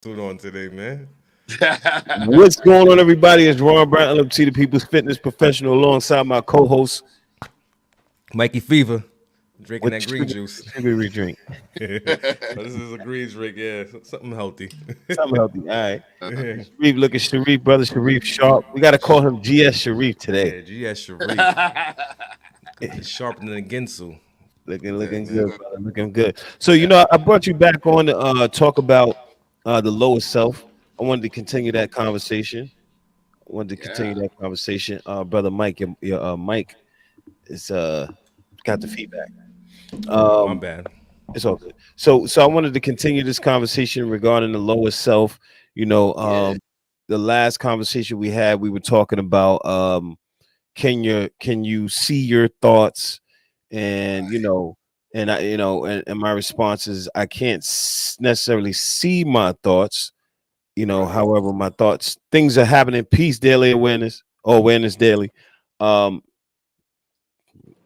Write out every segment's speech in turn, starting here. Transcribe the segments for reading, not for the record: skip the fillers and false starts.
Suit on today, man. What's going on, everybody? It's Ron Brown, LFT, the People's Fitness Professional, alongside my co-host. Mikey Fever, drinking What that green juice. sugar we drink? Oh, this is a green drink, yeah, something healthy. Something healthy. All right. Sharif, look at Sharif, brother Sharif Sharp. We got to call him GS Sharif today. Yeah, GS Sharif, sharpening the Ginsu. Looking good, brother. Looking good. So, I brought you back on to talk about the lower self. I wanted to continue that conversation. Brother Mike. Your Mike is got the feedback. Oh, my Um, bad. It's all good. So I wanted to continue this conversation regarding the lower self. You know, Yeah. the last conversation we had, we were talking about can you see your thoughts, and and my response is I can't necessarily see my thoughts. Right. However, my thoughts, things are happening. Peace, daily awareness, or awareness daily. Um,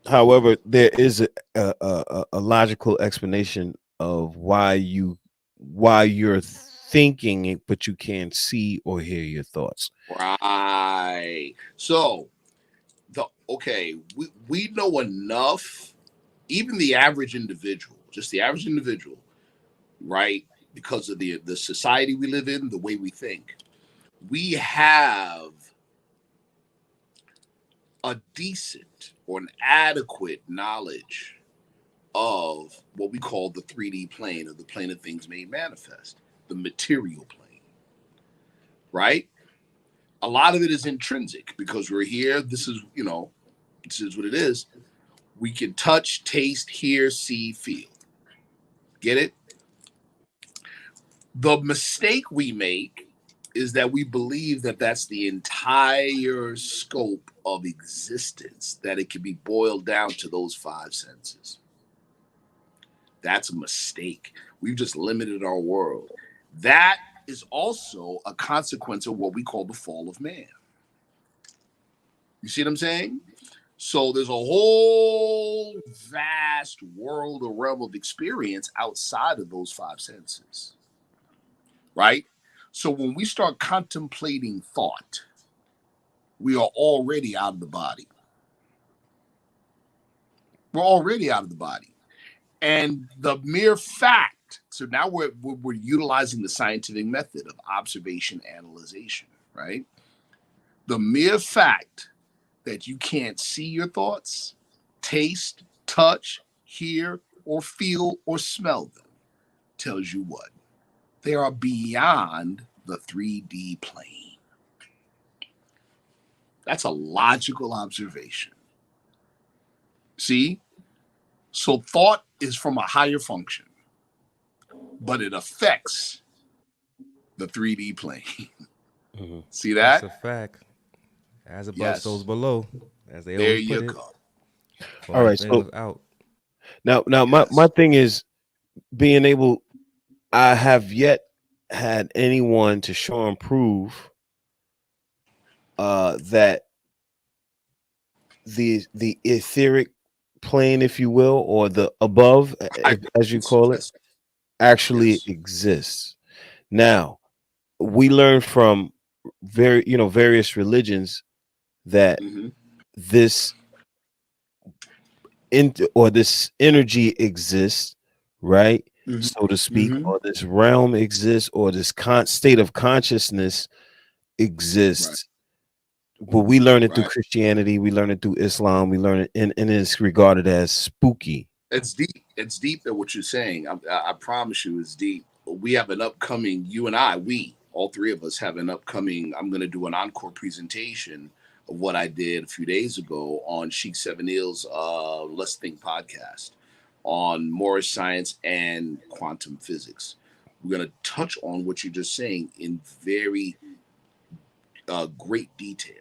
However, there is a logical explanation of why you're thinking it, but you can't see or hear your thoughts. Right. So we know enough, even the average individual, just the average individual, right? Because of the society we live in, the way we think. We have a decent or an adequate knowledge of what we call the 3D plane, or the plane of things made manifest, the material plane, right? A lot of it is intrinsic because we're here. This is what it is. We can touch, taste, hear, see, feel. Get it? The mistake we make is that we believe that that's the entire scope of existence, that it can be boiled down to those five senses. That's a mistake. We've just limited our world. That is also a consequence of what we call the fall of man. You see what I'm saying? So there's a whole vast world or realm of experience outside of those five senses, right? So when we start contemplating thought, we are already out of the body. We're already out of the body. And the mere fact, so now we're utilizing the scientific method of observation analyzation, right? The mere fact that you can't see your thoughts, taste, touch, hear, or feel or smell them tells you what? They are beyond the 3D plane. That's a logical observation. See? So thought is from a higher function, but it affects the 3D plane. Mhm. See That's that? a fact. As above, so's Yes. below, as they There always put you it. go. All Far right. within, So without. now my Yes. thing is being able. I have yet had anyone to show and prove that the etheric plane, if you will, or the above, I as you call it, yes. actually Yes. exists. Now, we learn from various religions that Mm-hmm. this this energy exists, right? So to Mm-hmm. speak, Mm-hmm. or this realm exists, or this state of consciousness Right. exists. But we learn it through Right. Christianity, we learn it through Islam, we learn it, and it's regarded as spooky. It's deep. It's deep at what you're saying. I promise you, it's deep. We have an upcoming. You and I, we all three of us have an upcoming. I'm going to do an encore presentation of what I did a few days ago on Sheikh Seven Il's Let's Think podcast on Moorish science and quantum physics. We're going to touch on what you're just saying in very great detail.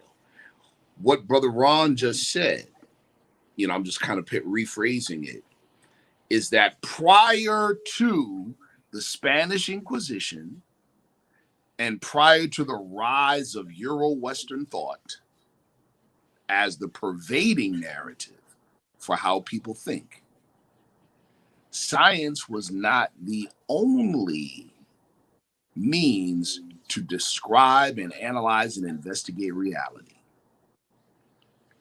What Brother Ron just said, I'm just kind of rephrasing it, is that prior to the Spanish Inquisition and prior to the rise of Euro Western thought as the pervading narrative for how people think, science was not the only means to describe and analyze and investigate reality.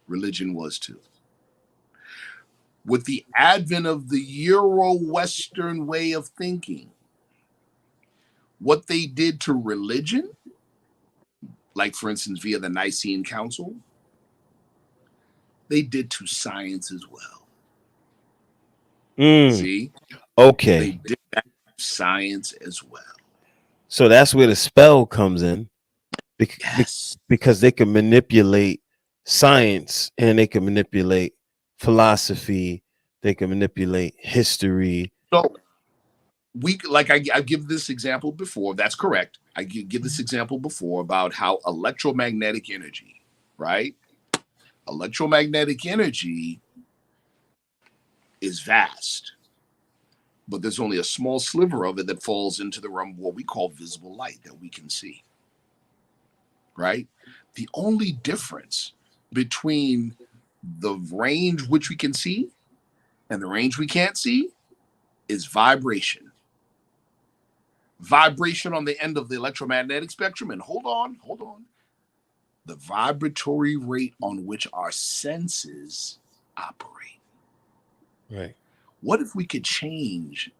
Religion was too. With the advent of the Euro-Western way of thinking, what they did to religion, like for instance via the Nicene Council, they did to science as well. See? Okay. They did that to science as well. So that's where the spell comes in. Yes. Because they can manipulate science and they can manipulate philosophy, they can manipulate history. So I give this example before. That's correct. I give this example before about how electromagnetic energy, right? Electromagnetic energy is vast, but there's only a small sliver of it that falls into the realm of what we call visible light that we can see, right? The only difference between the range which we can see and the range we can't see is vibration. Vibration on the end of the electromagnetic spectrum, and hold on, the vibratory rate on which our senses operate. Right. What if we could change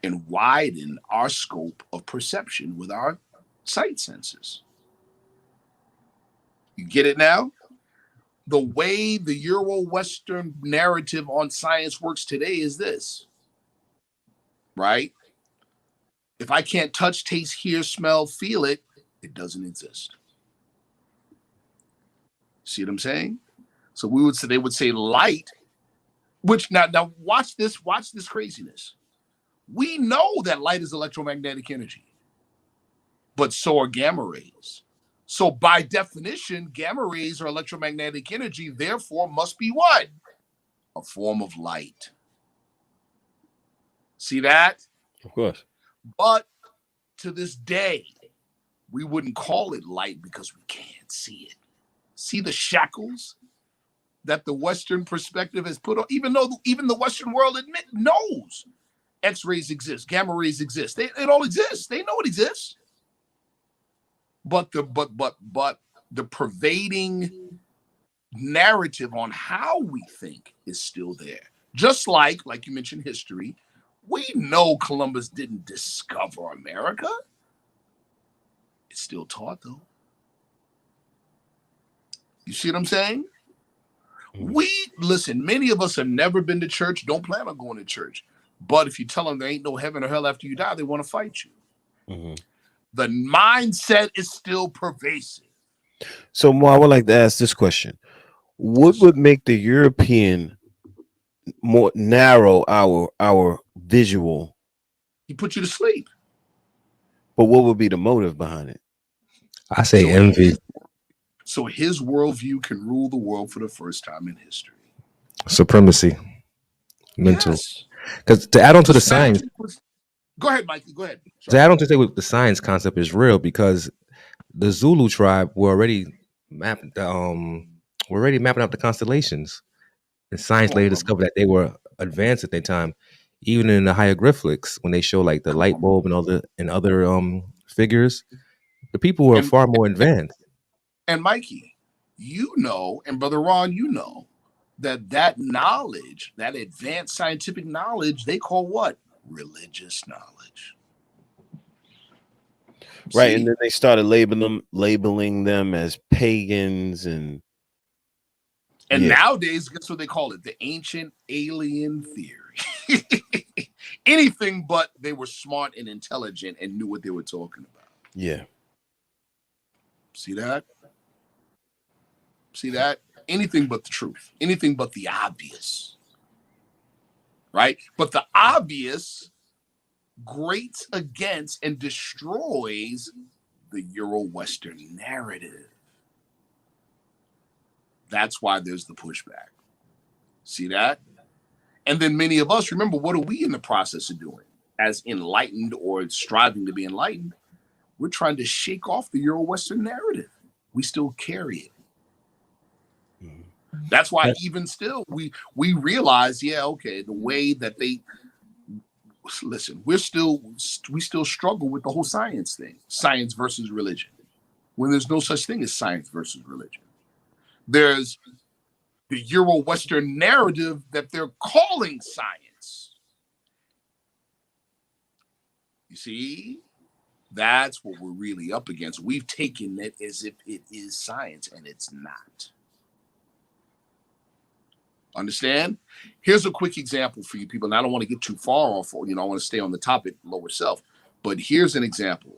and widen our scope of perception with our sight senses? You get it now? The way the Euro-Western narrative on science works today is this, right? If I can't touch, taste, hear, smell, feel it, it doesn't exist. See what I'm saying? So they would say light, which now watch this craziness. We know that light is electromagnetic energy, but so are gamma rays. So by definition, gamma rays are electromagnetic energy, therefore must be what? A form of light. See that? Of course. But to this day, we wouldn't call it light because we can't see it. See the shackles that the Western perspective has put on, even though even the Western world knows X-rays exist, gamma rays exist. It all exists. They know it exists. But the pervading narrative on how we think is still there. Just like you mentioned history, we know Columbus didn't discover America. It's still taught though. You see what I'm saying? Listen, many of us have never been to church, don't plan on going to church. But if you tell them there ain't no heaven or hell after you die, they want to fight you. Mm-hmm. The mindset is still pervasive. So Mo, I would like to ask this question. What would make the European more narrow our visual? He put you to sleep. But what would be the motive behind it? I say envy. So his worldview can rule the world for the first time in history. Supremacy. Mental. Because to add on to the science. Go ahead, Mikey. Go ahead. Sorry. To add on to say what the science concept is real, because the Zulu tribe were already mapping out the constellations. And science later discovered that they were advanced at their time, even in the hieroglyphics when they show like the light bulb and other figures. The people were far more advanced. And Mikey, you know, and Brother Ron, you know that knowledge, that advanced scientific knowledge, they call what? Religious knowledge. Right. See? And then they started labeling them as pagans and nowadays, guess what they call it? The ancient alien theory. Anything but they were smart and intelligent and knew what they were talking about. Yeah. See that? See that? Anything but the truth. Anything but the obvious. Right? But the obvious grates against and destroys the Euro-Western narrative. That's why there's the pushback. See that? And then many of us, remember, what are we in the process of doing? As enlightened or striving to be enlightened, we're trying to shake off the Euro-Western narrative. We still carry it. That's why even still we realize, the way that listen, we still struggle with the whole science thing, science versus religion, when there's no such thing as science versus religion. There's the Euro-Western narrative that they're calling science. You see, that's what we're really up against. We've taken it as if it is science, and it's not. Understand? Here's a quick example for you people, and I don't want to get too far off, I want to stay on the topic, lower self. But here's an example.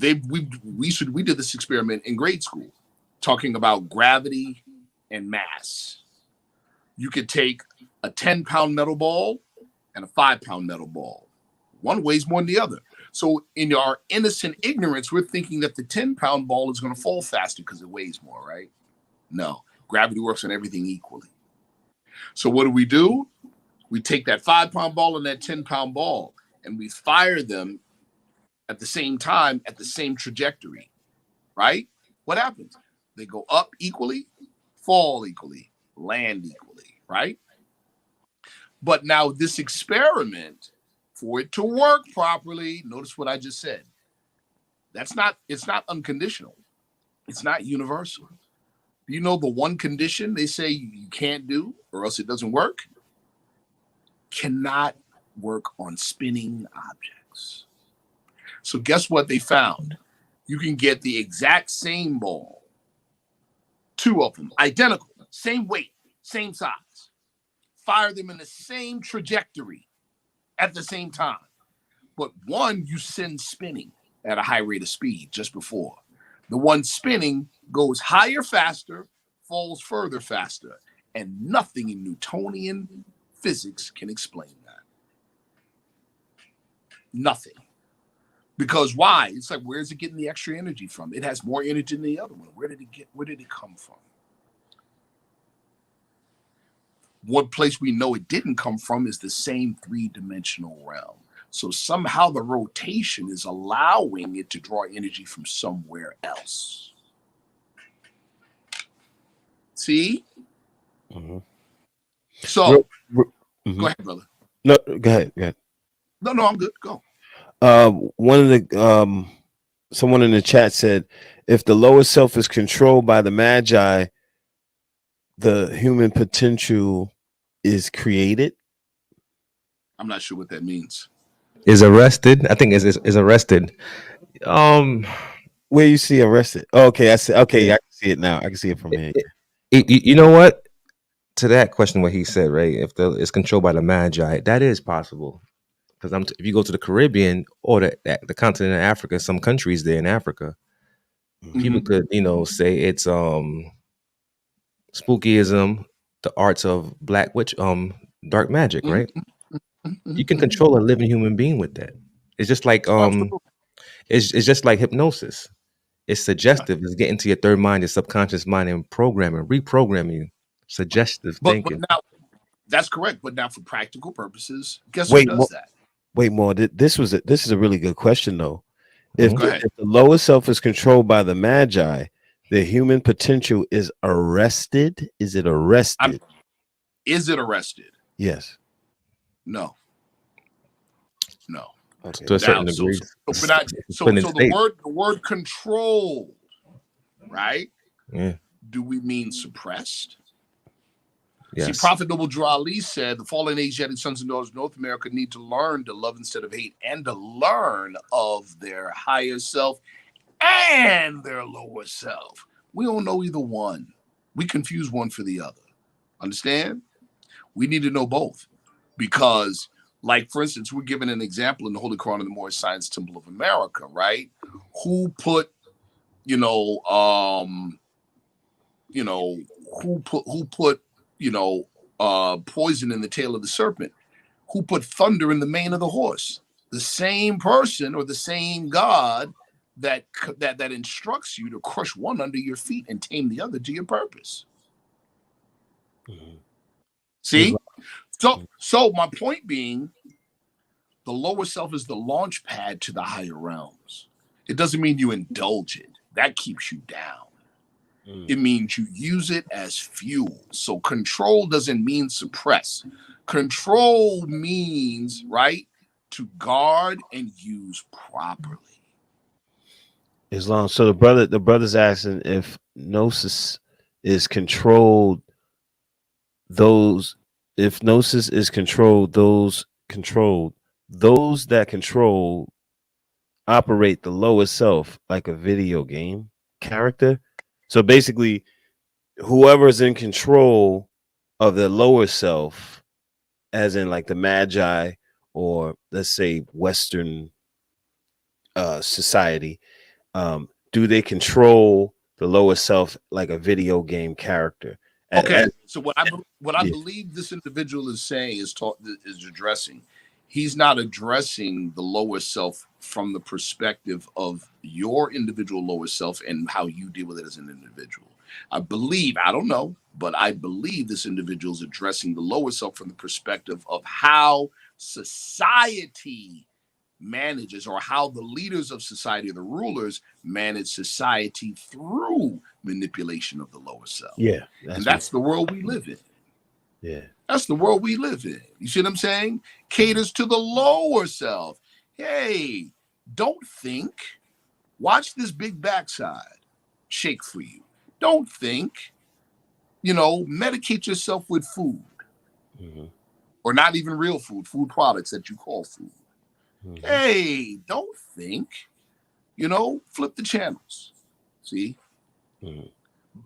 We did this experiment in grade school, talking about gravity and mass. You could take a 10-pound metal ball and a 5-pound metal ball. One weighs more than the other. So in our innocent ignorance, we're thinking that the 10-pound ball is going to fall faster because it weighs more, right? No. Gravity works on everything equally. So what do? We take that 5-pound ball and that 10-pound ball, and we fire them at the same time, at the same trajectory, right? What happens? They go up equally, fall equally, land equally, right? But now this experiment, for it to work properly, notice what I just said. It's not unconditional. It's not universal. You know the one condition they say you can't do or else it doesn't work? Cannot work on spinning objects. So guess what they found? You can get the exact same ball, 2 of them, identical, same weight, same size, fire them in the same trajectory at the same time. But one you send spinning at a high rate of speed just before. The one spinning goes higher faster, falls further faster, and nothing in Newtonian physics can explain that. Nothing. Because why? It's like, where is it getting the extra energy from? It has more energy than the other one. Where did it come from? One place we know it didn't come from is the same 3-dimensional realm. So somehow the rotation is allowing it to draw energy from somewhere else. See? Mm-hmm. So, mm-hmm. Go ahead, brother. No, go ahead. No, I'm good. Go. One of the someone in the chat said, if the lower self is controlled by the Magi, the human potential is created. I'm not sure what that means. Is arrested. I think is arrested. Where you see arrested? Oh, okay, I see. Okay, I can see it now. I can see it from here. You know what? To that question, what he said, right? If it's controlled by the Magi, that is possible. Because if you go to the Caribbean or the continent of Africa, some countries there in Africa, people could, say it's spookyism, the arts of black witch, dark magic, right? You can control a living human being with that. It's just like it's just like hypnosis. It's suggestive. It's getting to your third mind, your subconscious mind, and reprogramming you. Suggestive thinking. But now, that's correct. But now, for practical purposes, guess who does that? Wait, more. This is a really good question, though. If the lower self is controlled by the Magi, the human potential is arrested. Is it arrested? Is it arrested? Yes. No. Okay. To a certain degree. So the word controlled, right? Yeah. Do we mean suppressed? Yes. See, Prophet Noble Drew Ali said the fallen Asiatic sons and daughters of North America need to learn to love instead of hate and to learn of their higher self and their lower self. We don't know either one. We confuse one for the other. Understand? We need to know both. Because, like, for instance, we're given an example in the Holy Quran of the Moorish Science Temple of America, right? Who put, poison in the tail of the serpent? Who put thunder in the mane of the horse? The same person or the same God that instructs you to crush one under your feet and tame the other to your purpose. Mm-hmm. See? So my point being, the lower self is the launch pad to the higher realms. It doesn't mean you indulge it. That keeps you down. It means you use it as fuel. So control doesn't mean suppress. Control means, right, to guard and use properly. Islam. So the brother's asking if gnosis is controlled. If gnosis is controlled, those that control operate the lower self like a video game character. So basically, whoever's in control of the lower self, as in like the magi, or let's say Western society, do they control the lower self like a video game character? Okay, so what I believe this individual is saying is addressing. He's not addressing the lower self from the perspective of your individual lower self and how you deal with it as an individual. I believe, I don't know, but I believe this individual is addressing the lower self from the perspective of how society manages, or how the leaders of society, the rulers, manage society through manipulation of the lower self. Yeah. That's the world we live in. Yeah. That's the world we live in. You see what I'm saying? Caters to the lower self. Hey, don't think. Watch this big backside shake for you. Don't think. Medicate yourself with food. Mm-hmm. Or not even real food products that you call food. Mm-hmm. Hey, don't think. Flip the channels. See? Mm-hmm.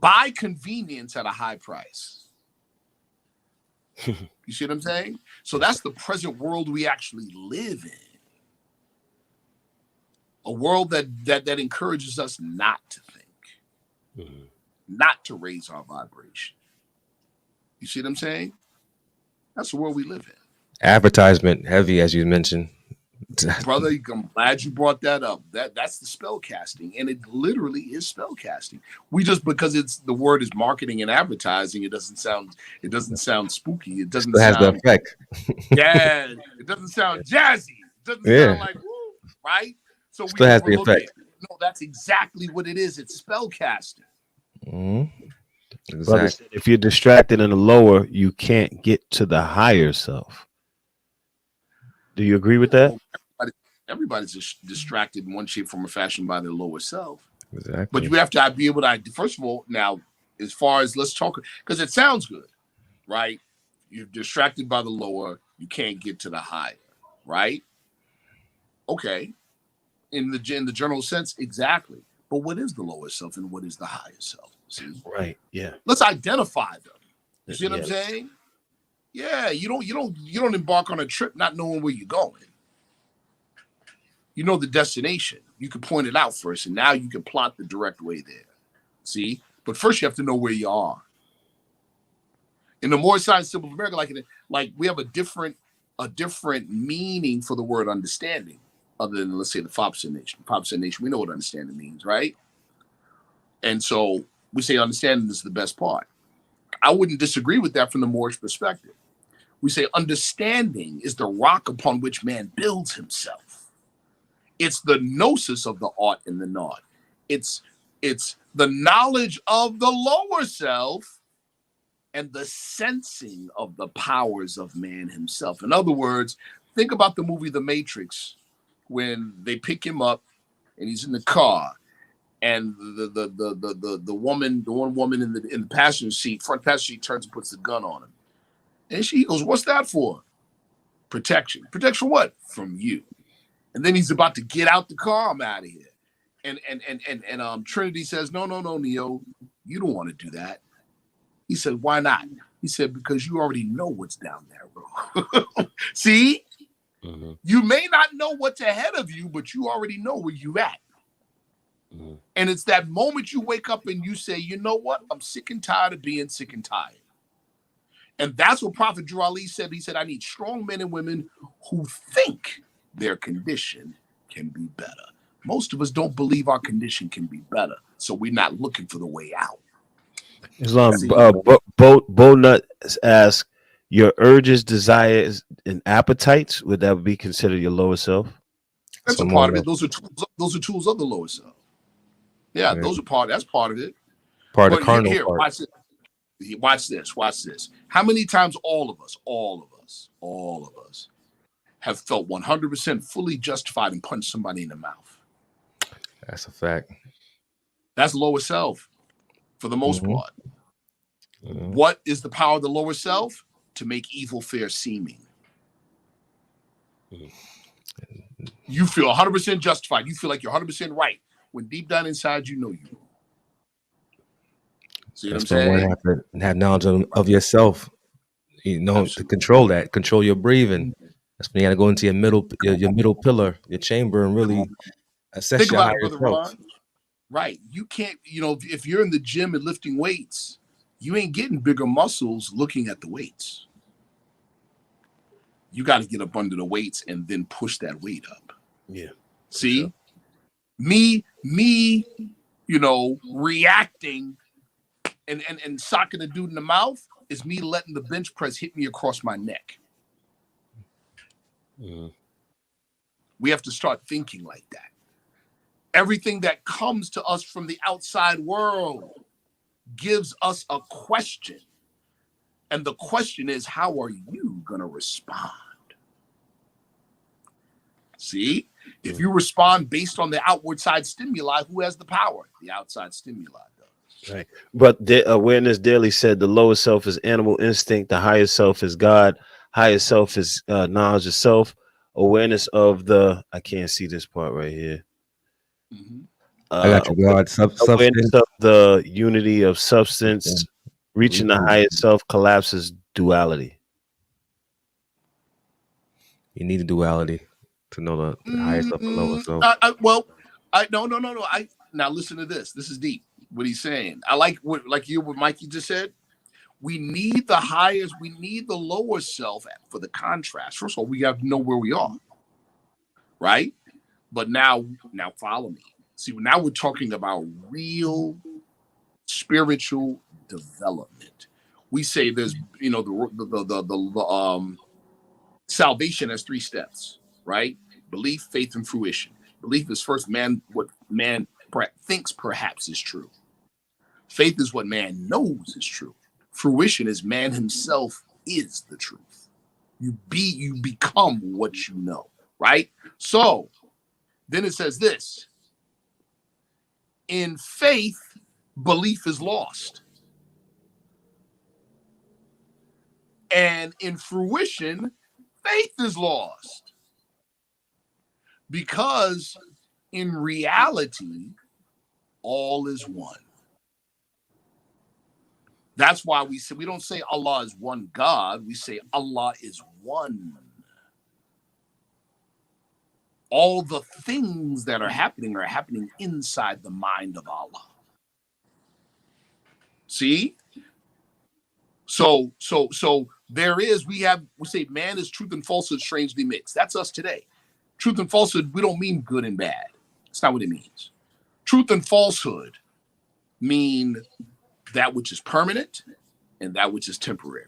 Buy convenience at a high price. You see what I'm saying? So that's the present world we actually live in. A world that encourages us not to think, not to raise our vibration. You see what I'm saying? That's the world we live in. Advertisement heavy, as you mentioned. Brother, I'm glad you brought that up. That's the spell casting, and it literally is spell casting. We just, because the word is marketing and advertising, it doesn't sound spooky. It doesn't has the effect. Yeah, it doesn't sound jazzy. It doesn't sound like woo, right? So still has the effect. No, that's exactly what it is. It's spell casting. Mm-hmm. Exactly. If you're distracted in the lower, you can't get to the higher self. Do you agree with that? Everybody's distracted in one shape, form, or fashion by their lower self. Exactly. But you have to be able to, first of all, now, as far as let's talk, because it sounds good, right? You're distracted by the lower, you can't get to the higher, right? Okay. In the general sense, exactly. But what is the lower self and what is the higher self? See? Right. Yeah. Let's identify them. You see what I'm saying? Yeah, you don't embark on a trip not knowing where you're going. You know the destination. You can point it out first, and now you can plot the direct way there. See? But first you have to know where you are. In the Moorish side symbol of America, like we have a different meaning for the word understanding, other than, let's say, the Fopsa Nation. Fopsa Nation, we know what understanding means, right? And so we say understanding is the best part. I wouldn't disagree with that from the Moorish perspective. We say understanding is the rock upon which man builds himself. It's the gnosis of the art and the naught. It's the knowledge of the lower self and the sensing of the powers of man himself. In other words, think about the movie The Matrix, when they pick him up and he's in the car, and the one woman in the passenger seat, front passenger seat, turns and puts the gun on him. And she goes, "What's that for?" Protection. Protection what? From you. And then he's about to get out the car. I'm out of here. And Trinity says, No, Neo, you don't want to do that. He said, "Why not?" He said, "Because you already know what's down there, bro." See? Mm-hmm. You may not know what's ahead of you, but you already know where you at. Mm-hmm. And it's that moment you wake up and you say, "You know what? I'm sick and tired of being sick and tired." And that's what Prophet Drew Ali said. He said, "I need strong men and women who think their condition can be better." Most of us don't believe our condition can be better, so we're not looking for the way out. Islam, Bo Nut asks, your urges, desires, and appetites, would that be considered your lower self? That's a part of it. Those are tools of the lower self. Yeah, those are that's part of it. Part of the carnal part. Watch this. Watch this. How many times all of us, us have felt 100% fully justified and punched somebody in the mouth. That's a fact. That's lower self for the most Mhm. part. What is the power of the lower self? To make evil fair seeming. You feel 100% justified. You feel like you're 100% right when deep down inside you know you. See what I'm That's when one saying? have to have knowledge of yourself. You know, to Absolutely. control your breathing. That's when you got to go into your middle pillar, your chamber, and really assess Think your about it, higher Brother self. Ron. Right. You can't, if you're in the gym and lifting weights, you ain't getting bigger muscles looking at the weights. You got to get up under the weights and then push that weight up. Yeah. See? Sure. Me, reacting and socking the dude in the mouth is me letting the bench press hit me across my neck. We have to start thinking like that. Everything that comes to us from the outside world gives us a question. And the question is, how are you going to respond? See? If you respond based on the outward side stimuli, who has the power? The outside stimuli does. Right. But Awareness Daily said the lower self is animal instinct, the higher self is God, higher self is knowledge of self, awareness of the, I can't see this part right here. I got you, God. Awareness Substance. of the unity of substance, reaching the highest self collapses duality. You need a duality to know the higher self and lower self. No. Now listen to this. This is deep. What he's saying. I like what Mikey just said. We need the highest. We need the lower self for the contrast. First of all, we have to know where we are, right? But now follow me. See, now we're talking about real spiritual development. We say there's, the salvation has 3 steps, right? Belief, faith, and fruition. Belief is first what man thinks perhaps is true. Faith is what man knows is true. Fruition is man himself is the truth. You become what you know, right? So then it says this. In faith, belief is lost. And in fruition, faith is lost. Because in reality, all is one. That's why we don't say Allah is one God. We say Allah is one. All the things that are happening inside the mind of Allah. See? So there is, we say man is truth and falsehood strangely mixed. That's us today. Truth and falsehood, we don't mean good and bad. That's not what it means. Truth and falsehood mean that which is permanent and that which is temporary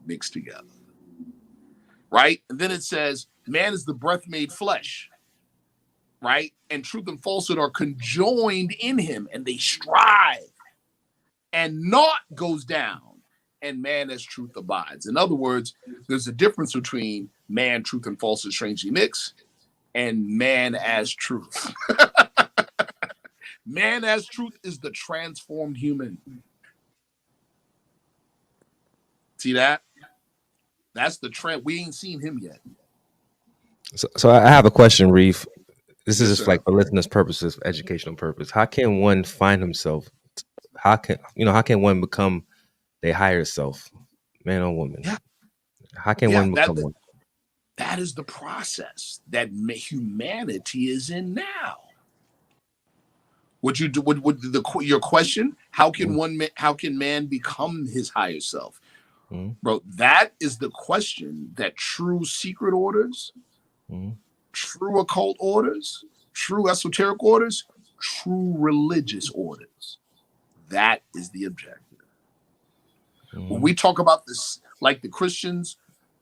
mixed together. Right? And then it says, man is the breath made flesh. Right? And truth and falsehood are conjoined in him and they strive. And naught goes down and man as truth abides. In other words, there's a difference between man, truth, and falsehood strangely mixed and man as truth. Man as truth is the transformed human. See that? That's the trend. We ain't seen him yet. So I have a question, Reef. This is Yes, just sir. like for listeners' purposes, educational purpose. How can one find himself? How can one become their higher self, man or woman? Yeah. How can one become one? That is the process that humanity is in now. What you do? Your question? How can man become his higher self, bro? That is the question that true secret orders, true occult orders, true esoteric orders, true religious orders. That is the objective. When we talk about this, like the Christians,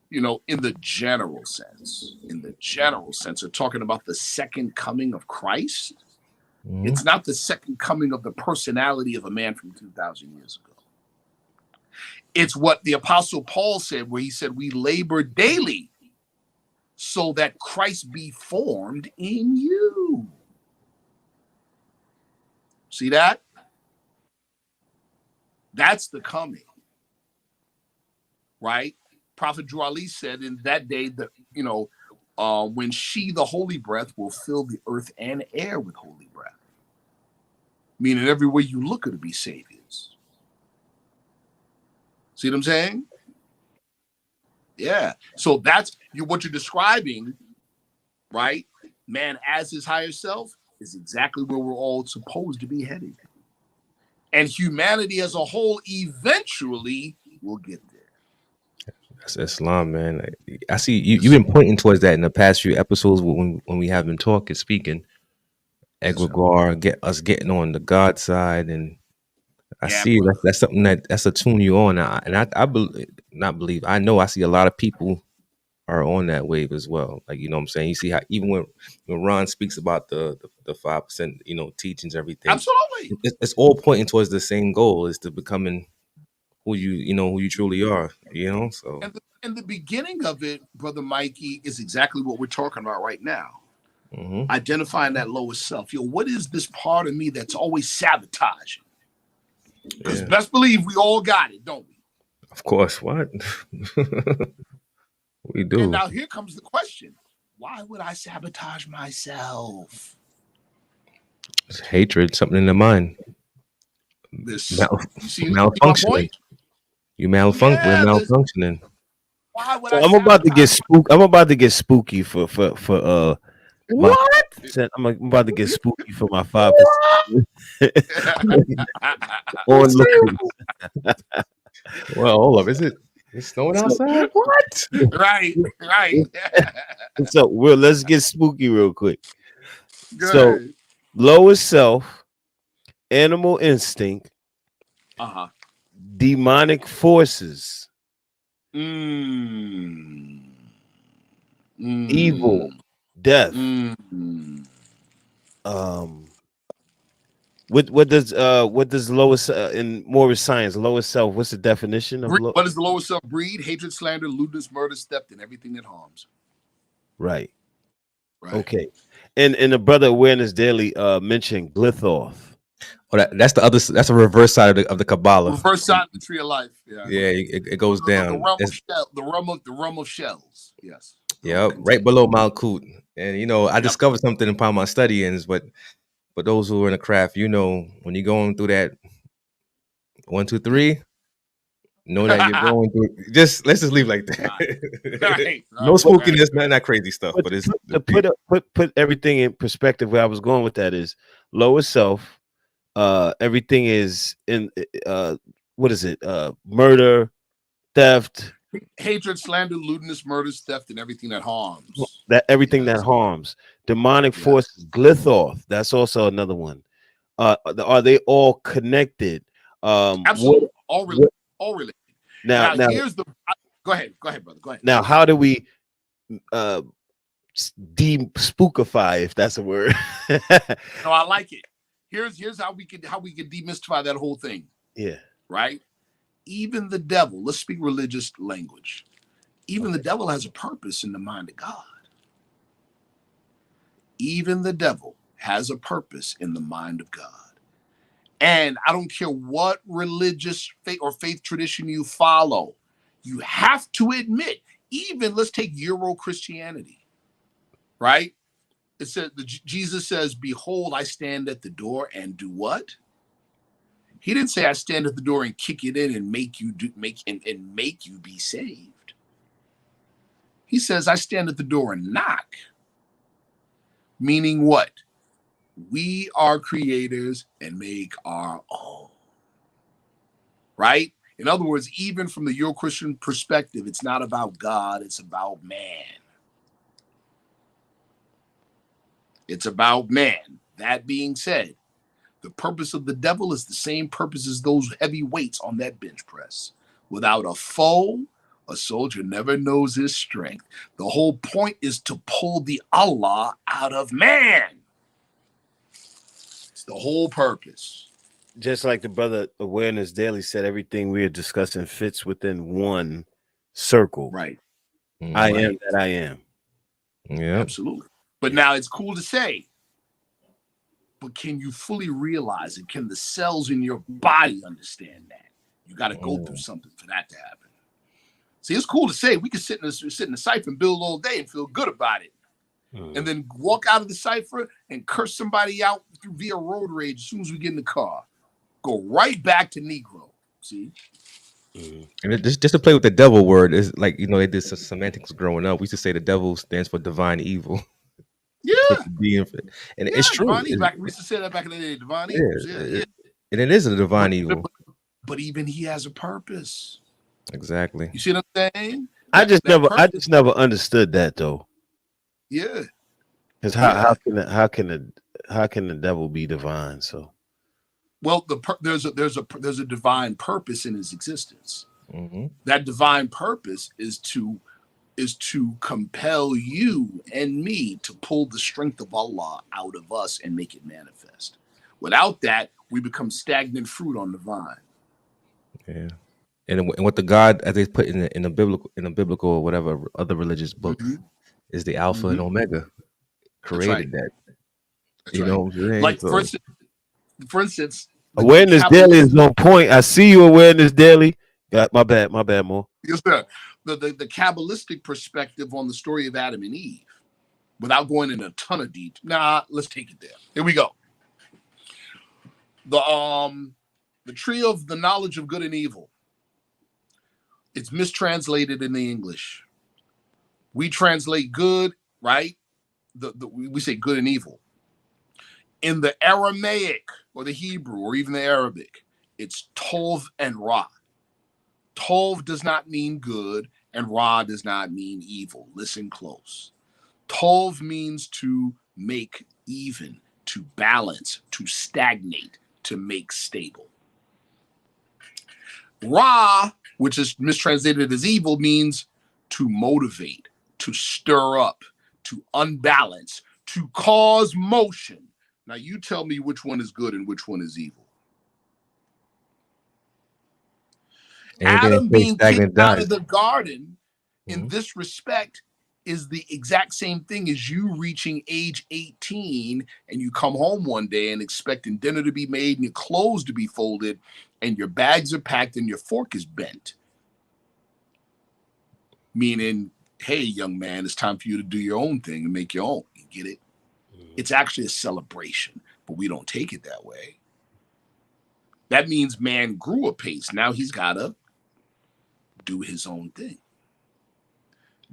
in the general sense, are talking about the second coming of Christ. It's not the second coming of the personality of a man from 2,000 years ago. It's what the Apostle Paul said, where he said, we labor daily so that Christ be formed in you. See that? That's the coming. Right? Prophet Drew Ali said in that day that, when she, the holy breath, will fill the earth and air with holy breath. Meaning everywhere you look, it'll be saviors. See what I'm saying? Yeah. So that's what you're describing, right? Man as his higher self is exactly where we're all supposed to be heading. And humanity as a whole eventually will get there. That's Islam, man. I see you've been pointing towards that in the past few episodes when we have been talking, speaking. Egregore, getting on the God side, and I see that's something that's a tune you on, and I know I see a lot of people are on that wave as well. Like, you know what I'm saying? You see how even when Ron speaks about the 5%, teachings, everything. Absolutely. It's all pointing towards the same goal, is to becoming who you truly are, so. And the beginning of it, Brother Mikey, is exactly what we're talking about right now. Mm-hmm. Identifying that lowest self. What is this part of me that's always sabotaging? Because best believe we all got it, don't we? Of course. What? We do. And now here comes the question. Why would I sabotage myself? It's hatred, something in the mind. Malfunctioning. You malfunctioning. Why would I'm about to get spooked. I'm about to get spooky for what? I'm about to get spooky for my 5%. Well, hold up. Is it? It's snowing outside? What? Right. So let's get spooky real quick. Good. So lowest self, animal instinct, demonic forces, evil, death. What does lowest in Morris science, lowest self, what's the definition of what is the lowest self? Breed, hatred, slander, lewdness, murder, theft, and everything that harms. Right. Okay. And the Brother Awareness Daily mentioned Glithoth. Oh, that's a reverse side of the Kabbalah. Reverse side of the tree of life. Yeah. It goes down. The realm of shells. Yes. Yep. Right below Malkut. And I discovered something upon my studyings, but for those who are in the craft, when you're going through that 1, 2, 3, know that you're going through. Let's just leave like that. Right. No spookiness, not crazy stuff. But it's to put everything in perspective. Where I was going with that is lower self. Everything is in what is it? Murder, theft, hatred, slander, lewdness, murder, theft, and everything that harms. That harms. Demonic forces, Glithoth. That's also another one. Are they all connected? Absolutely. All related. Now here's the. Go ahead, brother. Go ahead. Now, how do we de-spookify, if that's a word? No, I like it. Here's how we could demystify that whole thing. Yeah. Right. Even the devil. Let's speak religious language. Even the devil has a purpose in the mind of God. Even the devil has a purpose in the mind of God. And I don't care what religious faith tradition you follow, you have to admit, even let's take Euro Christianity, right? It says Jesus says, "Behold, I stand at the door and do what?" He didn't say I stand at the door and kick it in and make you be saved. He says I stand at the door and knock. Meaning what? We are creators and make our own. Right? In other words, even from the Euro-Christian perspective, it's not about God, it's about man. It's about man. That being said, the purpose of the devil is the same purpose as those heavy weights on that bench press. Without a foe, a soldier never knows his strength. The whole point is to pull the Allah out of man. It's the whole purpose. just like the brother Awareness Daily said, everything we are discussing fits within one circle. Right. I Right. am that I am. Yeah. Absolutely. But now it's cool to say, but can you fully realize it? Can the cells in your body understand that? You got to go through something for that to happen. See, it's cool to say we can sit in the cipher and build all day and feel good about it. And then walk out of the cipher and curse somebody out via road rage as soon as we get in the car. Go right back to Negro. See? And just to play with the devil word is like, you know, it did some semantics growing up. We used to say the devil stands for divine evil. Yeah. And it's true. Divine evil. We used to say that back in the day. Divine evil. Yeah. And it is a divine evil. But even he has a purpose. Exactly. You see what I'm saying? I just never understood that though. Yeah. Because how can the devil be divine? So, well, there's a divine purpose in his existence. That divine purpose is to compel you and me to pull the strength of Allah out of us and make it manifest. Without that, we become stagnant fruit on the vine. Yeah. And what the God, as they put in a biblical or whatever other religious book, is the Alpha and Omega. Created that. That's know what I'm saying? Like for instance, Awareness Daily is on point. I see you, Awareness Daily. My bad, Mo. Yes, sir. The Kabbalistic perspective on the story of Adam and Eve, without going into a ton of detail. Nah, let's take it there. Here we go. The tree of the knowledge of good and evil. It's mistranslated in the English. We translate good, right? We say good and evil. In the Aramaic or the Hebrew or even the Arabic, it's Tov and Ra. Tov does not mean good and Ra does not mean evil. Listen close. Tov means to make even, to balance, to stagnate, to make stable. Ra, which is mistranslated as evil, means to motivate, to stir up, to unbalance, to cause motion. Now you tell me which one is good and which one is evil. Adam being kicked out of the garden in this respect is the exact same thing as you reaching age 18 and you come home one day and expecting dinner to be made and your clothes to be folded and your bags are packed and your fork is bent. Meaning, hey, young man, it's time for you to do your own thing and make your own. You get it? It's actually a celebration, but we don't take it that way. That means man grew a pace. Now he's got to do his own thing.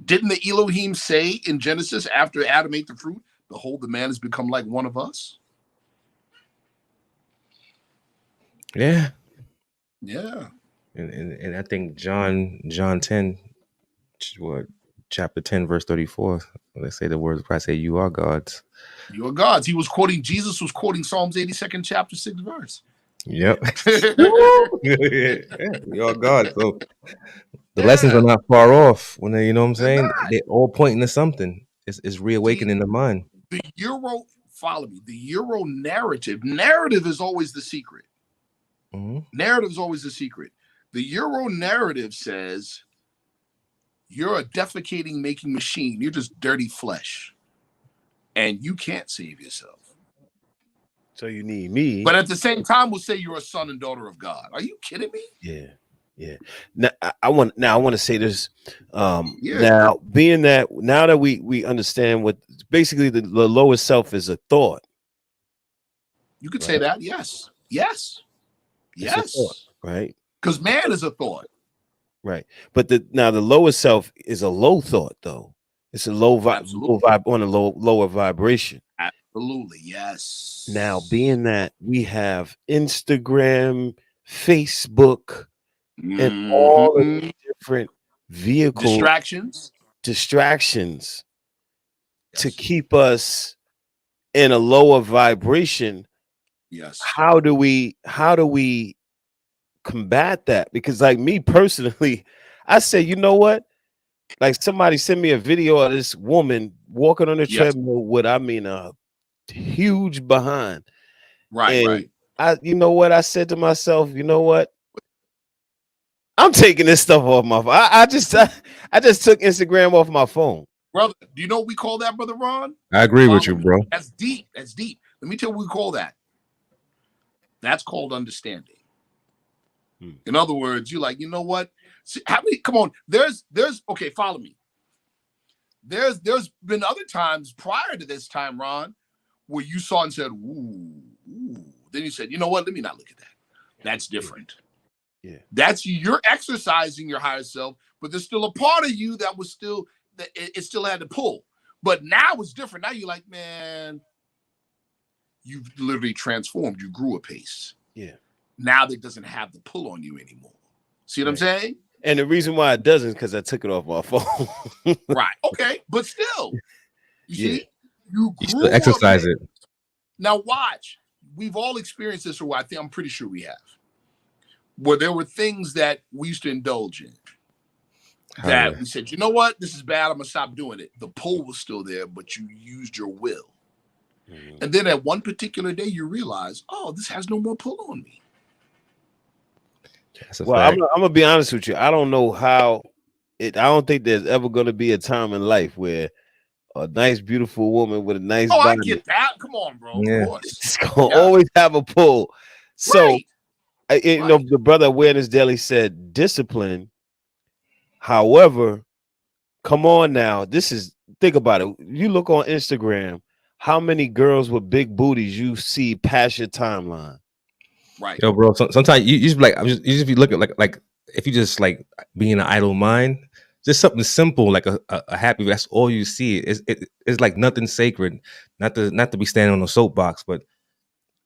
Didn't the Elohim say in Genesis after Adam ate the fruit, behold, the man has become like one of us? Yeah. Yeah. And I think John 10, chapter 10, verse 34, they say the words of Christ say, you are gods. You are gods. Jesus was quoting Psalms 82nd chapter 6 verse. Yep. We are gods. So the lessons are not far off when they, you know what I'm saying? They're all pointing to something. It's reawakening the mind. Follow me. The Euro narrative is always the secret. Narrative is always the secret. The Euro narrative says you're a defecating making machine. You're just dirty flesh. And you can't save yourself. So you need me. But at the same time, we'll say you're a son and daughter of God. Are you kidding me? Yeah. Now I want to say this. Now being that now that we understand what basically the lowest self is a thought. You could say that. Yes. Thought, right? Because man is a thought. Right. But the lowest self is a low thought though. It's a lower vibration. Absolutely. Yes. Now, being that we have Instagram, Facebook, and all of the different vehicles, distractions to keep us in a lower vibration. Yes. How do we combat that? Because like me personally, I say, you know what? Like somebody sent me a video of this woman walking on a treadmill with, a huge behind. Right. you know what? I said to myself, you know what? I'm taking this stuff off my phone. I just took Instagram off my phone. Brother, do you know what we call that, Brother Ron? I agree with you, bro. That's deep. That's deep. Let me tell you what we call that. That's called understanding. In other words, you're like, you know what? See, come on. There's okay, follow me. There's been other times prior to this time, Ron, where you saw and said, ooh. Then you said, you know what? Let me not look at that. That's different. Yeah. That's you're exercising your higher self, but there's still a part of you that was still that it still had to pull. But now it's different. Now you're like, man, you've literally transformed. You grew a pace. Yeah. Now that doesn't have the pull on you anymore. See what I'm saying? And the reason why it doesn't is because I took it off my phone. Right. Okay. But still, you see, you still exercise it. Now watch. We've all experienced this, or I'm pretty sure we have. Where there were things that we used to indulge in. That we said, you know what? This is bad. I'm going to stop doing it. The pull was still there, but you used your will. Mm-hmm. And then at one particular day, you realize, oh, this has no more pull on me. Well, I'm gonna be honest with you. I don't know how I don't think there's ever gonna be a time in life where a nice, beautiful woman with a nice body. I get that. Come on, bro. Yeah. Of course. It's gonna always have a pull. So, you know, the brother Awareness Daily said discipline. However, come on now. Think about it. You look on Instagram, how many girls with big booties you see past your timeline? Right. Yo, bro. Sometimes you just be like, you just be looking like if you just like being an idle mind, just something simple like a happy. That's all you see. It's like nothing sacred. Not to be standing on a soapbox, but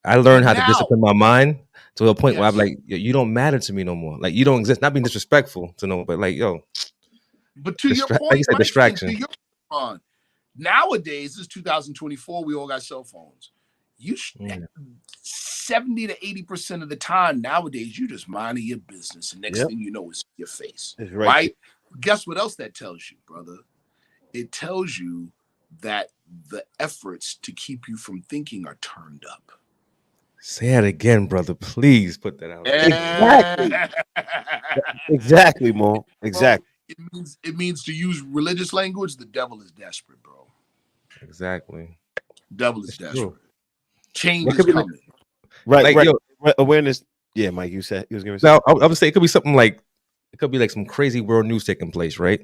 I learned how to discipline my mind to a point where I'm like, you don't matter to me no more. Like you don't exist. Not being disrespectful to no one, but like, yo. But to your point, like you said, distraction. Nowadays, this is 2024. We all got cell phones. 70 to 80% of the time nowadays, you just minding your business, and next thing you know, it's your face. Right? Guess what else that tells you, brother? It tells you that the efforts to keep you from thinking are turned up. Say it again, brother. Please put that out. Exactly, Mo. Exactly. It means to use religious language. The devil is desperate, bro. Exactly. Devil is desperate. True. Change is coming. Right. Yo, awareness. Yeah, Mike, you said you was gonna say. Now, I would say it could be something like some crazy world news taking place, right?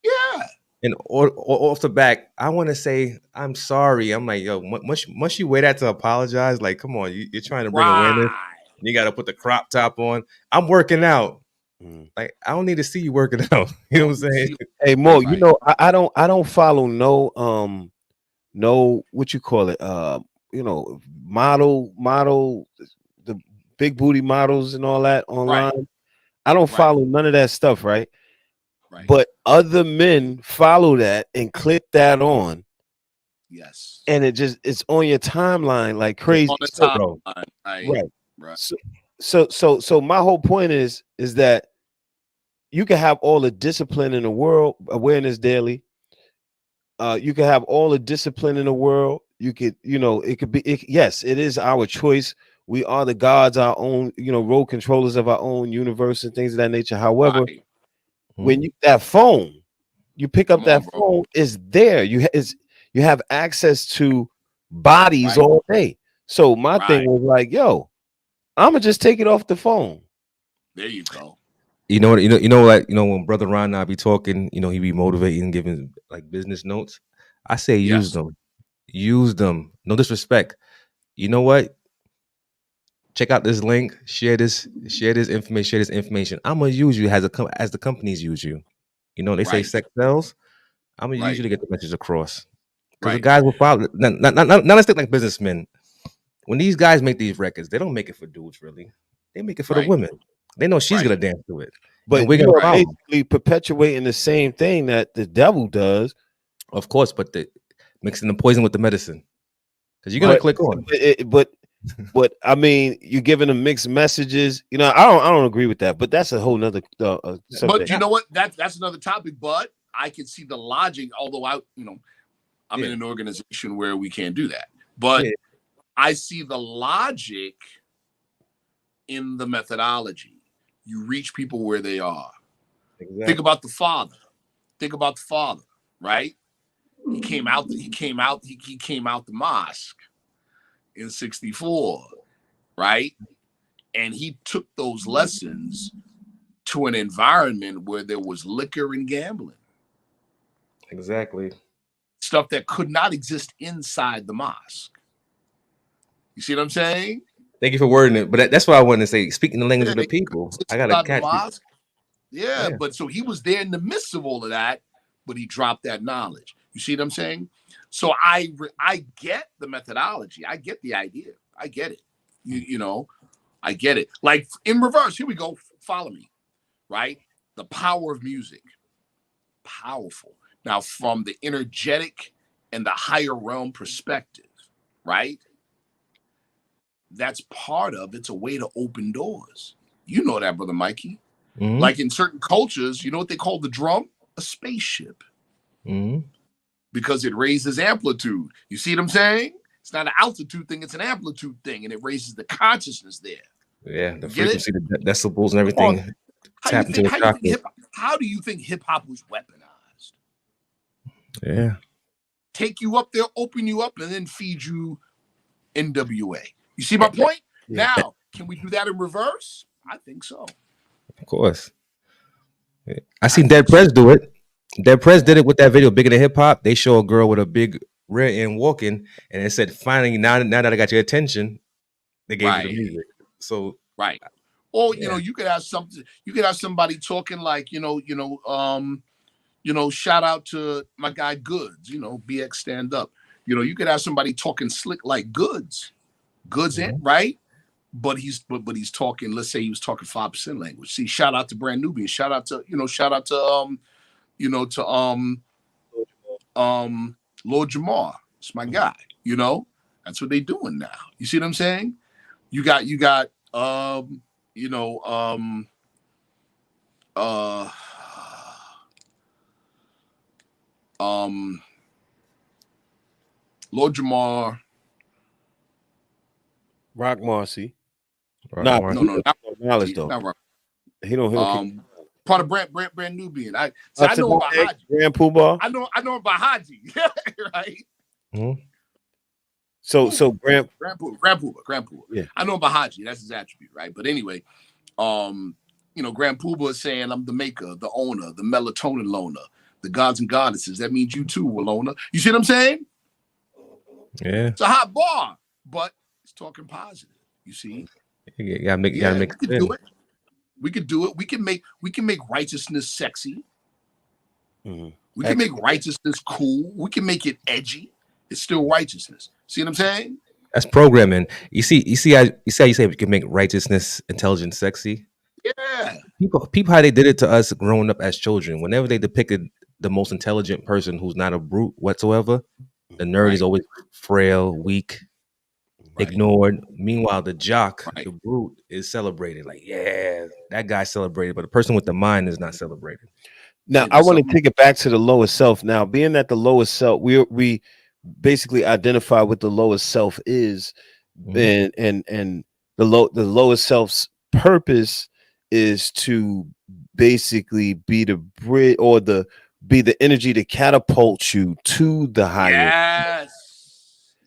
Yeah. And or off the back, I want to say I'm sorry. I'm like, yo, must you wear that to apologize? Like, come on, you're trying to bring awareness. You got to put the crop top on. I'm working out. Like, I don't need to see you working out. You know what I'm saying? Hey, Mo, you know, I don't follow no what you call it, you know, model the big booty models and all that online. I don't follow none of that stuff, right? But other men follow that and click that on. Yes. And it's on your timeline like crazy. On the timeline. Right. So my whole point is that you can have all the discipline in the world, Awareness Daily. You can have all the discipline in the world. You could, you know, it could be, yes, it is our choice. We are the gods, our own, you know, role controllers of our own universe and things of that nature. However, when you pick up that phone, is there. You have access to bodies all day. So my thing was like, yo, I'm gonna just take it off the phone. There you go. You know when Brother Ron and I be talking, you know, he be motivating, giving like business notes. I say use them. Use them. No disrespect. You know what? Check out this link. Share this information. I'm gonna use you as the companies use you. You know, they say sex sells. I'm gonna use you to get the message across. Because the guys will follow. Now let's think like businessmen. When these guys make these records, they don't make it for dudes, really. They make it for the women. They know she's gonna dance to it. But we're gonna basically perpetuating the same thing that the devil does. Of course, but mixing the poison with the medicine. Because you're gonna click on. But I mean, you're giving them mixed messages. You know, I don't agree with that. But that's a whole nother subject. But you know what? That's another topic. But I can see the logic. Although I'm in an organization where we can't do that. But I see the logic in the methodology. You reach people where they are. Exactly. Think about the father. Think about the father, right? He came out the mosque in 64, right? And he took those lessons to an environment where there was liquor and gambling. Exactly. Stuff that could not exist inside the mosque. You see what I'm saying? Thank you for wording it. But that's what I wanted to say. Speaking the language of the people. I gotta Inside the catch it. mosque. Yeah, Yeah. but so he was there in the midst of all of that, but he dropped that knowledge. You see what I'm saying? So I get the methodology. I get the idea. I get it. You know, I get it. Like in reverse, here we go. Follow me, right? The power of music. Powerful. Now, from the energetic and the higher realm perspective, right? That's part of it's a way to open doors. You know that, Brother Mikey. Mhm. Like in certain cultures, you know what they call the drum? A spaceship. Mhm. Because it raises amplitude. You see what I'm saying? It's not an altitude thing, it's an amplitude thing, and it raises the consciousness there. Yeah, the Get it? frequency, the decibels, and everything. Tap into the chakras. How do you think hip-hop was weaponized? Yeah. Take you up there, open you up, and then feed you NWA. You see my point? Yeah. Now, can we do that in reverse? I think so. Of course. Yeah. I seen Dead Prez do it. Dead Prez did it with that video, Bigger Than Hip Hop. They show a girl with a big rear end walking, and it said, finally, now that I got your attention, they gave you the music. So right. Or you know, you could have something, you could have somebody talking like, shout out to my guy Goods, BX stand up. You could have somebody talking slick like Goods in, right? But he's talking, let's say he was talking 5% language. See, shout out to Brand Nubian, shout out to Lord Jamar. It's my guy, That's what they doing now. You see what I'm saying? You got Lord Jamar. Rock Marcy. No, not knowledge though. Not Rock. He don't part of Brand Nubian. I know about Haji. Grand Poobah. I know about Haji, right? Mm-hmm. So Grand Poobah. Yeah. I know about Haji. That's his attribute, right? But anyway, Grand Poobah is saying I'm the maker, the owner, the melatonin loner, the gods and goddesses. That means you too, Walona. You see what I'm saying? Yeah. It's a hot bar, but it's talking positive. You see? You gotta make it. We could do it. We can make righteousness sexy. Mm-hmm. We can make righteousness cool. We can make it edgy. It's still righteousness. See what I'm saying? That's programming. You see how you say we can make righteousness intelligent sexy? Yeah. People how they did it to us growing up as children. Whenever they depicted the most intelligent person who's not a brute whatsoever, the nerd is always frail, weak, ignored. Meanwhile, the jock, the brute, is celebrated. Like, yeah, that guy celebrated, but the person with the mind is not celebrated. Now, I want to take it back to the lower self. Now, being that the lower self, we basically identify what the lower self is, and the lower self's purpose is to basically be the bridge or be the energy to catapult you to the higher.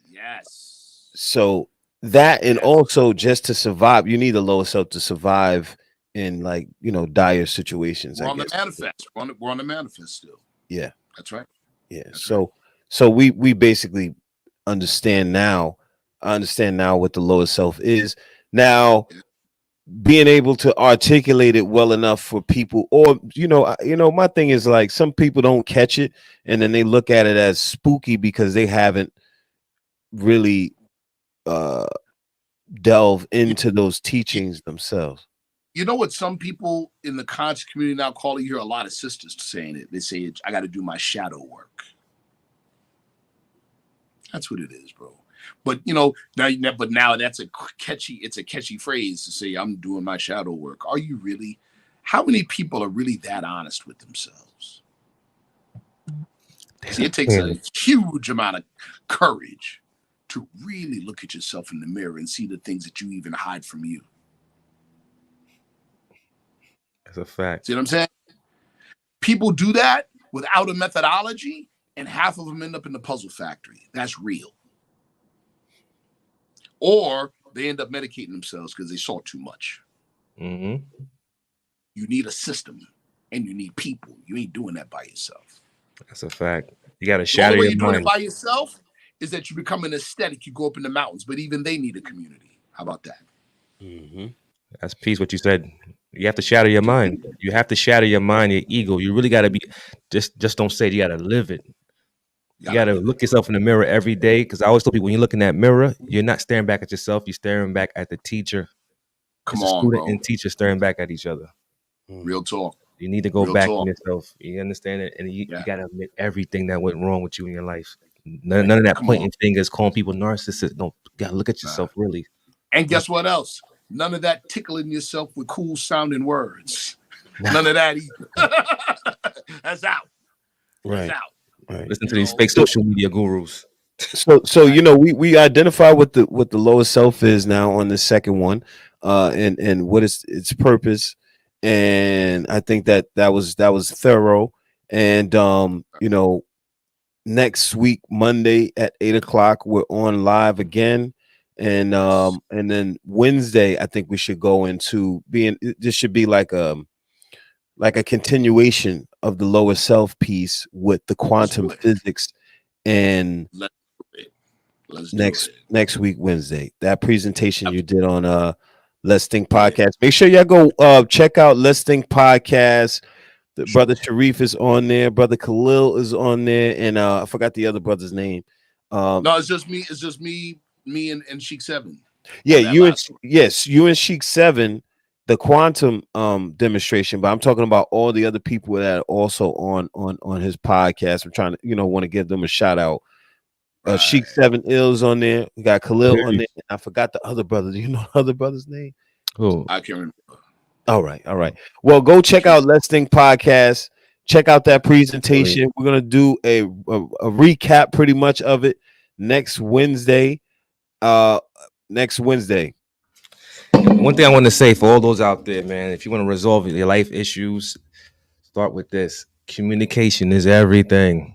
Yes. So that, and also just to survive, you need a lower self to survive in dire situations. We're on the manifest. We're on the manifest still. Yeah, that's right. Yeah. So we basically understand now. I understand now what the lower self is. Now, being able to articulate it well enough for people, or my thing is like some people don't catch it, and then they look at it as spooky because they haven't really delve into those teachings themselves. You know what some people in the conscious community now call it? You hear a lot of sisters saying it. They say, I got to do my shadow work. That's what it is, bro. But now that's a catchy phrase to say, I'm doing my shadow work. Are you really? How many people are really that honest with themselves? See, it takes a huge amount of courage to really look at yourself in the mirror and see the things that you even hide from you. That's a fact. See what I'm saying? People do that without a methodology, and half of them end up in the puzzle factory. That's real. Or they end up medicating themselves because they saw too much. Mm-hmm. You need a system, and you need people. You ain't doing that by yourself. That's a fact. You got to The shatter only way your you're doing it mind. by yourself is that you become an aesthetic. You go up in the mountains, but even they need a community. How about that? Mm-hmm. That's peace. What you said. You have to shatter your mind. You have to shatter your mind, your ego. You really got to be. Just don't say it. You got to live it. You got to look yourself in the mirror every day. Because I always tell people, when you look in that mirror, you're not staring back at yourself. You're staring back at the teacher. Come It's a on, student bro. and teacher staring back at each other. Real talk. You need to go Real back talk. in yourself. You understand it? And you Yeah. got to admit everything that went wrong with you in your life. None of that Come pointing on. fingers, calling people narcissists. No, you got to look at yourself really. And guess what else? None of that tickling yourself with cool sounding words. None of that either. That's out. Right. That's out. Right. Listen to these fake social media gurus. So you know, we identify what the lower self is now on the second one, and what is its purpose, and I think that was thorough, and you know, next week Monday at 8 o'clock we're on live again, and then Wednesday I think we should go into being. This should be like a continuation of the lower self piece with the quantum physics, and Let's next week Wednesday. That presentation you did on Let's Think Podcast. Make sure y'all go check out Let's Think Podcast. The brother Sharif is on there, brother Khalil is on there, and I forgot the other brother's name. No, it's just me. It's just me and Sheik 7. Yeah, you and Sheik 7, the quantum demonstration, but I'm talking about all the other people that are also on his podcast. I'm trying to, want to give them a shout out. Sheik 7 Ills on there. We got Khalil on there. I forgot the other brother. Do you know the other brother's name? Oh, I can't remember. All right. Well, go check out Let's Think Podcast. Check out that presentation. We're gonna do a recap, pretty much, of it next Wednesday. Next Wednesday. One thing I want to say for all those out there, man, if you want to resolve your life issues, start with this. Communication is everything.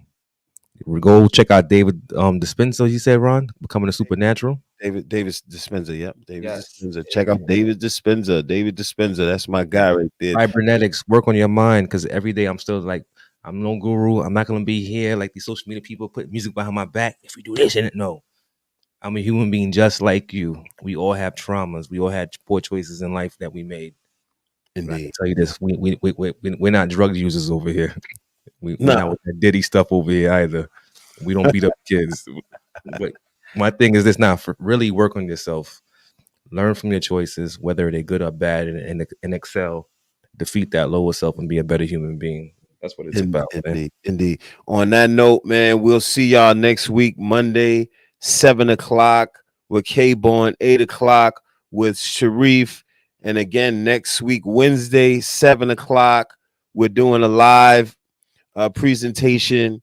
Go check out David Dispenza. You said, Ron, Becoming a Supernatural. David Dispenza. Yep. Dispenza. Check out David Dispenza. David Dispenza. That's my guy right there. Cybernetics. Work on your mind, because every day I'm still like, I'm no guru. I'm not gonna be here like these social media people put music behind my back. If we do this and no, I'm a human being just like you. We all have traumas. We all had poor choices in life that we made. And I can tell you this: we're not drug users over here. We're not with that Diddy stuff over here either. We don't beat up kids. But my thing is this: now, really work on yourself. Learn from your choices, whether they're good or bad, and excel. Defeat that lower self and be a better human being. That's what it's about. Indeed. On that note, man, we'll see y'all next week, Monday, 7 o'clock with K-Born, 8 o'clock with Sharif. And again, next week, Wednesday, 7 o'clock, we're doing a live presentation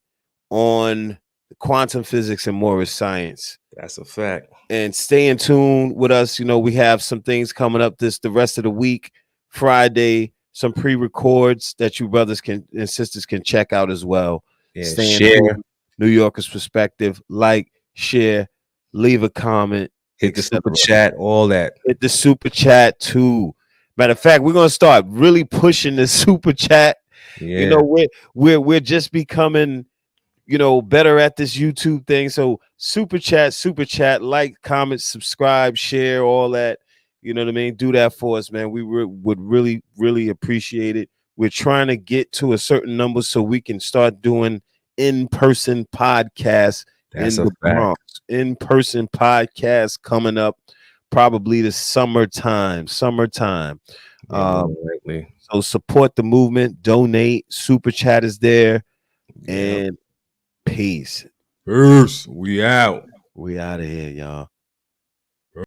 on quantum physics and Morris science. That's a fact. And stay in tune with us. We have some things coming up the rest of the week. Friday, some pre-records that you brothers and sisters can check out as well. Yeah, share New Yorkers Perspective. Like, share, leave a comment, hit the super chat, all that. Hit the super chat too. Matter of fact, we're gonna start really pushing the super chat. Yeah. We're just becoming better at this YouTube thing. So super chat, like, comment, subscribe, share, all that. You know what I mean? Do that for us, man. We would really, really appreciate it. We're trying to get to a certain number so we can start doing in-person podcasts in the Bronx. In-person podcasts coming up probably the summertime. Yeah, so support the movement, donate, super chat is there, and peace. We out. We out of here, y'all.